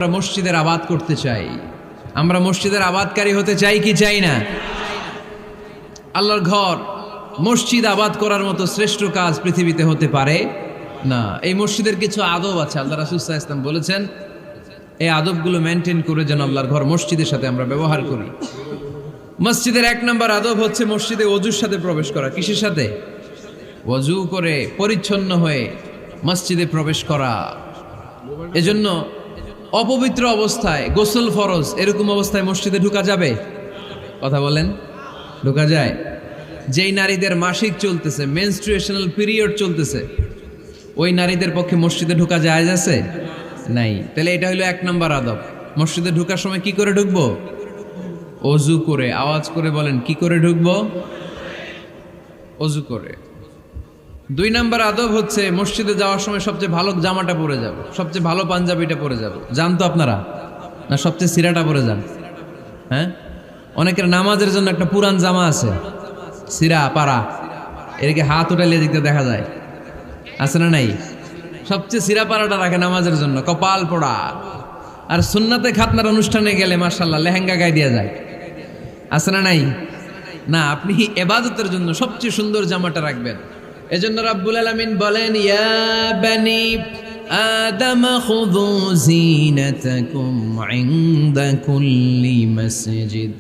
আমরা মসজিদের আবাদ করতে চাই, আমরা মসজিদের আবাদকারী হতে চাই কি চাই না? আল্লাহর ঘর মসজিদ আবাদ করার মতো শ্রেষ্ঠ কাজ পৃথিবীতে হতে পারে না। এই মসজিদের কিছু আদব আছে, আল্লাহ রাসূল সাল্লাল্লাহু আলাইহি ওয়াসাল্লাম বলেছেন এই আদবগুলো মেনটেন করে যেন আল্লাহর ঘর মসজিদের সাথে আমরা ব্যবহার করি। মসজিদের এক নম্বর আদব হচ্ছে মসজিদে ওযুর সাথে প্রবেশ করা। কিসের সাথে? ওযু করে পরিচ্ছন্ন হয়ে মসজিদে প্রবেশ করা। এজন্য অপবিত্র অবস্থায় গোসল ফরজ, এরকম অবস্থায় মসজিদে ঢোকা যাবে? কথা বলেন, ঢোকা যায়? যেই নারীদের মাসিক চলতেছে, মেনস্ট্রুয়েশনাল পিরিয়ড চলতেছে, ওই নারীদের পক্ষে মসজিদে ঢোকা যায় আছে? নাই। তাহলে এটা হলো এক নম্বর আদব। মসজিদে ঢোকার সময় কি করে ঢুকবো? অজু করে। আওয়াজ করে বলেন, কি করে ঢুকবো? অজু করে। দুই নাম্বার আদব হচ্ছে মসজিদে যাওয়ার সময় সবচেয়ে ভালো জামাটা পরে যাব, সবচেয়ে ভালো পাঞ্জাবিটা পরে যাব। জান তো আপনারা? না সবচেয়ে সিরাটা পরে যান? হ্যাঁ, অনেকের নামাজের জন্য একটা পুরান জামা আছে, সিরা পাড়া, এদিকে হাত উঠাইলে দিকতে দেখা যায়, আছে না নাই? সবচেয়ে সিরা পাড়াটা রাখে নামাজের জন্য, কপাল পোড়া। আর সুন্নাতে খাতনার অনুষ্ঠানে গেলে মাশাআল্লাহ লেহেঙ্গা গায়ে দেওয়া যায়, আছে না নাই? না, আপনি ইবাদতের জন্য সবচেয়ে সুন্দর জামাটা রাখবেন। এজন্য রাব্বুল আলামিন বলেন, ইয়া বানি আদম খুযু যিনাতাকুম ইনদা কুল্লি মসজিদ